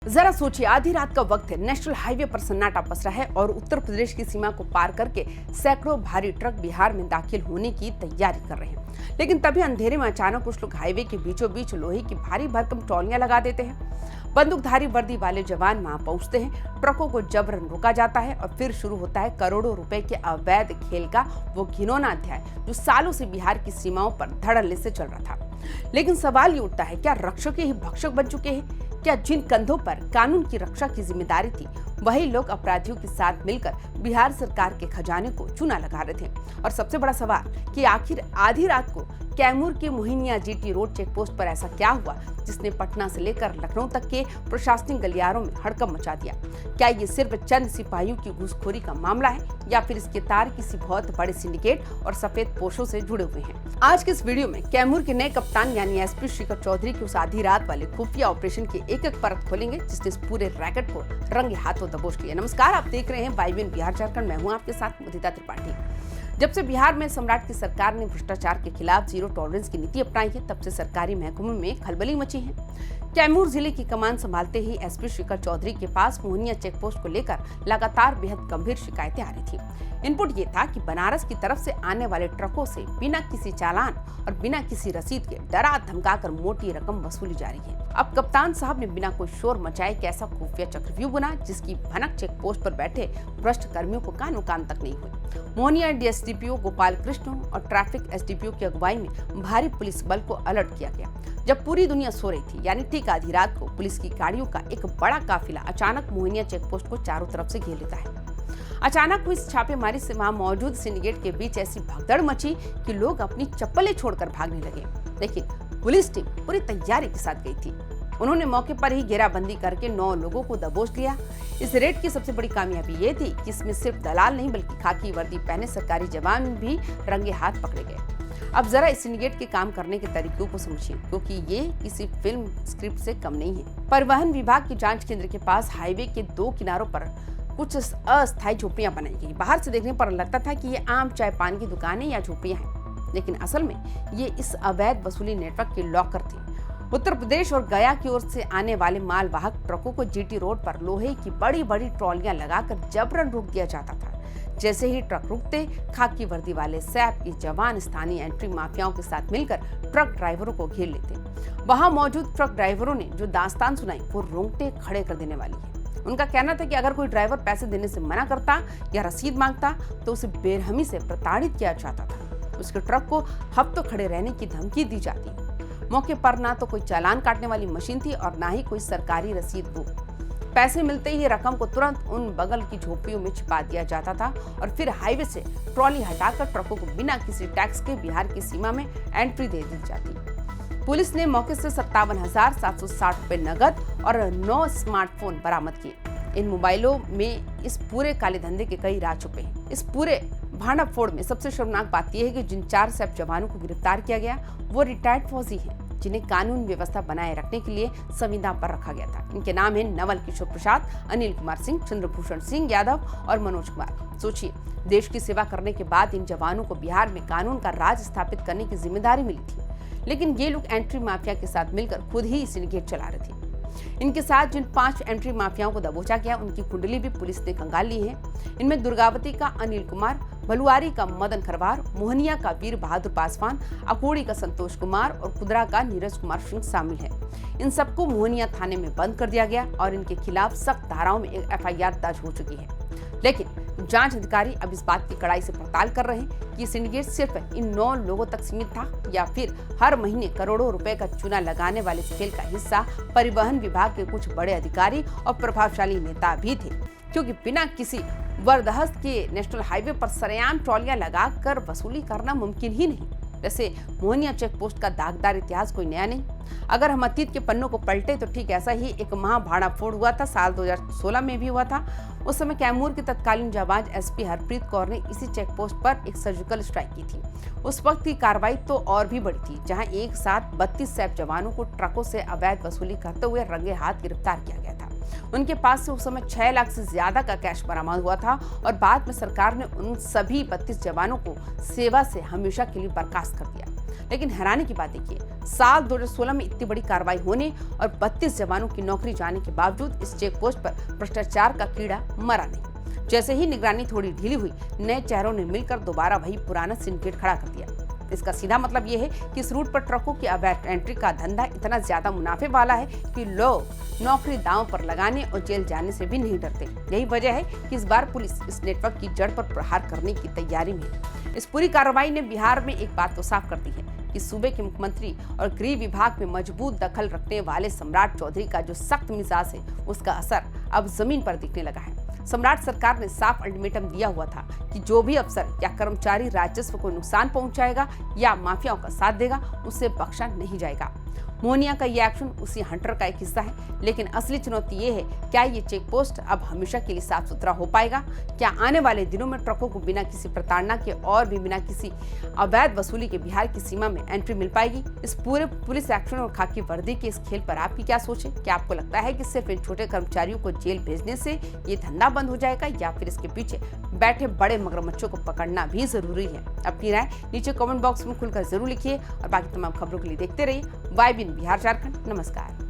जरा सोचिए, आधी रात का वक्त है, नेशनल हाईवे पर सन्नाटा पसरा है और उत्तर प्रदेश की सीमा को पार करके सैकड़ों भारी ट्रक बिहार में दाखिल होने की तैयारी कर रहे हैं। लेकिन तभी अंधेरे में अचानक कुछ लोग हाईवे के बीचों बीच लोहे की भारी भरकम ट्रॉलियां लगा देते हैं। बंदूकधारी वर्दी वाले जवान वहां पहुंचते हैं, ट्रकों को जबरन रोका जाता है और फिर शुरू होता है करोड़ों रुपए के अवैध खेल का वो घिनौना अध्याय जो सालों से बिहार की सीमाओं पर धड़ल्ले से चल रहा था। लेकिन सवाल ये उठता है, क्या रक्षक ही भक्षक बन चुके हैं? क्या जिन कंधों पर कानून की रक्षा की जिम्मेदारी थी, वही लोग अपराधियों के साथ मिलकर बिहार सरकार के खजाने को चूना लगा रहे थे? और सबसे बड़ा सवाल कि आखिर आधी रात को कैमूर के मोहिनिया जीटी रोड चेक पोस्ट पर ऐसा क्या हुआ जिसने पटना से लेकर लखनऊ तक के प्रशासनिक गलियारों में हड़कंप मचा दिया? क्या ये सिर्फ चंद सिपाहियों की घूसखोरी का मामला है या फिर इसके तार किसी बहुत बड़े सिंडिकेट और सफेद पोशों से जुड़े हुए हैं? आज के इस वीडियो में कैमूर के नए कप्तान यानी एसपी श्रीकर चौधरी की उस आधी रात वाले खुफिया ऑपरेशन की एक एक परत खोलेंगे जिसने इस पूरे रैकेट को रंगे हाथों दबोच लिया। नमस्कार, आप देख रहे हैं YBN बिहार झारखंड। मैं हूं आपके साथ मुदिता त्रिपाठी। जब से बिहार में सम्राट की सरकार ने भ्रष्टाचार के खिलाफ जीरो टॉलरेंस की नीति अपनाई है, तब से सरकारी महकमों में खलबली मची है। कैमूर जिले की कमान संभालते ही एसपी श्रीकर चौधरी के पास मोहनिया चेक पोस्ट को लेकर लगातार बेहद गंभीर शिकायतें आ रही थी। इनपुट ये था कि बनारस की तरफ से आने वाले ट्रकों से बिना किसी चालान और बिना किसी रसीद के डरा धमकाकर मोटी रकम वसूली जा रही है। अब कप्तान साहब ने बिना कोई शोर मचाए एक ऐसा खुफिया चक्रव्यूह बुना जिसकी भनक चेक पोस्ट पर बैठे भ्रष्ट कर्मियों को कानो कान तक नहीं हुई। मोहनिया डीएसडीपीओ गोपाल कृष्ण और ट्रैफिक एसडीपीओ की अगुवाई में भारी पुलिस बल को अलर्ट किया गया। जब पूरी दुनिया सो रही थी, यानी ठीक आधी रात को, पुलिस की गाड़ियों का एक बड़ा काफिला अचानक मोहनिया चेक पोस्ट को चारों तरफ से घेर लेता है। अचानक हुई इस छापेमारी से वहां मौजूद सिंडिकेट के बीच ऐसी भगदड़ मची कि लोग अपनी चप्पलें छोड़कर भागने लगे। लेकिन पुलिस टीम पूरी तैयारी के साथ गई थी। उन्होंने मौके पर ही घेराबंदी करके 9 लोगों को दबोच लिया। इस रेड की सबसे बड़ी कामयाबी ये थी कि इसमें सिर्फ दलाल नहीं बल्कि खाकी वर्दी पहने सरकारी जवान भी रंगे हाथ पकड़े गए। अब जरा इस सिंडिकेट के काम करने के तरीकों को समझिए, क्योंकि ये किसी फिल्म स्क्रिप्ट से कम नहीं है। परिवहन विभाग के जांच केंद्र के पास हाईवे के 2 किनारों पर कुछ अस्थायी झोपड़ियां बनाई गई। बाहर से देखने पर लगता था कि ये आम चाय पान की दुकानें या झोपड़ियां हैं, लेकिन असल में ये इस अवैध वसूली नेटवर्क के लॉकर थे। उत्तर प्रदेश और गया की ओर से आने वाले मालवाहक ट्रकों को जीटी रोड पर लोहे की बड़ी बड़ी ट्रॉलियां लगाकर जबरन रोक दिया जाता था। जैसे ही ट्रक रुकते, खाकी वर्दी वाले सैप के जवान स्थानीय एंट्री माफियाओं के साथ मिलकर ट्रक ड्राइवरों को घेर लेते। वहां मौजूद ट्रक ड्राइवरों ने जो दास्तान सुनाई वो रोंगटे खड़े कर देने वाली है। उनका कहना था कि अगर कोई ड्राइवर पैसे देने से मना करता या रसीद मांगता तो उसे बेरहमी से प्रताड़ित किया जाता था। उसके ट्रक को हफ्तों खड़े रहने की धमकी दी जाती। मौके पर ना तो कोई चालान काटने वाली मशीन थी और ना ही कोई सरकारी रसीद बुक। पैसे मिलते ही रकम को तुरंत उन बगल की झोपड़ियों में छिपा दिया जाता था और फिर हाईवे से ट्रॉली हटाकर ट्रकों को बिना किसी टैक्स के बिहार की सीमा में एंट्री दे दी जाती। पुलिस ने मौके से 57,760 रुपए नगद और 9 स्मार्टफोन बरामद किए। इन मोबाइलों में इस पूरे काले धंधे के कई राज छुपे हैं। इस पूरे भांडाफोड़ में सबसे शर्मनाक बात यह है कि जिन 4 सैप जवानों को गिरफ्तार किया गया वो रिटायर्ड फौजी हैं, जिन्हें कानून व्यवस्था बनाए रखने के लिए संविदा पर रखा गया था। इनके नाम हैं नवल किशोर प्रसाद, अनिल कुमार सिंह, चंद्रभूषण सिंह यादव और मनोज कुमार। सोचिए, देश की सेवा करने के बाद इन जवानों को बिहार में कानून का राज स्थापित करने की जिम्मेदारी मिली थी, लेकिन ये लोग एंट्री माफिया के साथ मिलकर खुद ही सिंडिकेट चला रहे थे। इनके साथ जिन 5 एंट्री माफियाओं को दबोचा गया उनकी कुंडली भी पुलिस ने खंगाल ली है। इनमें दुर्गावती का अनिल कुमार, भलुआरी का मदन खरवार, मोहनिया का वीर बहादुर पासवान, अकोड़ी का संतोष कुमार और कुदरा का नीरज कुमार सिंह शामिल है। इन सबको मोहनिया थाने में बंद कर दिया गया और इनके खिलाफ सख्त धाराओं में FIR दर्ज हो चुकी है। लेकिन जांच अधिकारी अब इस बात की कड़ाई से पड़ताल कर रहे हैं कि सिंडिकेट सिर्फ इन 9 लोगों तक सीमित था या फिर हर महीने करोड़ों रुपए का चूना लगाने वाले इस खेल का हिस्सा परिवहन विभाग के कुछ बड़े अधिकारी और प्रभावशाली नेता भी थे, क्योंकि बिना किसी वरदहस्त के नेशनल हाईवे पर सरेआम ट्रॉलियां लगाकर वसूली करना मुमकिन ही नहीं। जैसे मोहनिया चेक पोस्ट का दागदार इतिहास कोई नया नहीं। अगर हम अतीत के पन्नों को पलटे तो ठीक ऐसा ही एक महाभाड़ाफोड़ हुआ था, साल 2016 में भी हुआ था। उस समय कैमूर के तत्कालीन जाबाज एसपी हरप्रीत कौर ने इसी चेक पोस्ट पर एक सर्जिकल स्ट्राइक की थी। उस वक्त की कार्रवाई तो और भी बड़ी थी, जहां एक साथ 32 सैप जवानों को ट्रकों से अवैध वसूली करते हुए रंगे हाथ गिरफ्तार किया गया था। उनके पास से उस समय 6 लाख से ज्यादा का कैश बरामद हुआ था और बाद में सरकार ने उन सभी 32 जवानों को सेवा से हमेशा के लिए बर्खास्त कर दिया। लेकिन हैरानी की बात देखिए, साल 2016 में इतनी बड़ी कार्रवाई होने और 32 जवानों की नौकरी जाने के बावजूद इस चेक पोस्ट पर भ्रष्टाचार का कीड़ा मरा नहीं। जैसे ही निगरानी थोड़ी ढीली हुई, नए चेहरों ने मिलकर दोबारा वही पुराना सिंडिकेट खड़ा कर दिया। इसका सीधा मतलब ये है कि इस रूट पर ट्रकों की अवैध एंट्री का धंधा इतना ज्यादा मुनाफे वाला है कि लोग नौकरी दांव पर लगाने और जेल जाने से भी नहीं डरते। यही वजह है कि इस बार पुलिस इस नेटवर्क की जड़ पर प्रहार करने की तैयारी में है। इस पूरी कार्रवाई ने बिहार में एक बात तो साफ कर दी है कि सूबे के मुख्यमंत्री और गृह विभाग में मजबूत दखल रखने वाले सम्राट चौधरी का जो सख्त मिजाज है, उसका असर अब जमीन पर दिखने लगा है। सम्राट सरकार ने साफ अल्टीमेटम दिया हुआ था कि जो भी अफसर या कर्मचारी राजस्व को नुकसान पहुंचाएगा या माफियाओं का साथ देगा, उसे बख्शा नहीं जाएगा। मोहनिया का ये एक्शन उसी हंटर का एक हिस्सा है। लेकिन असली चुनौती ये है, क्या ये चेक पोस्ट अब हमेशा के लिए साफ सुथरा हो पाएगा? क्या आने वाले दिनों में ट्रकों को बिना किसी प्रताड़ना के और भी बिना किसी अवैध वसूली के बिहार की सीमा में एंट्री मिल पाएगी? इस पूरे पुलिस एक्शन और खाकी वर्दी के इस खेल पर आपकी क्या सोच है? क्या आपको लगता है कि सिर्फ इन छोटे कर्मचारियों को जेल भेजने से ये धंधा बंद हो जाएगा, या फिर इसके पीछे बैठे बड़े मगरमच्छों को पकड़ना भी जरूरी है? अपनी राय नीचे कमेंट बॉक्स में खुलकर जरूर लिखिए और बाकी तमाम खबरों के लिए देखते रहिए YBN बिहार झारखंड। नमस्कार।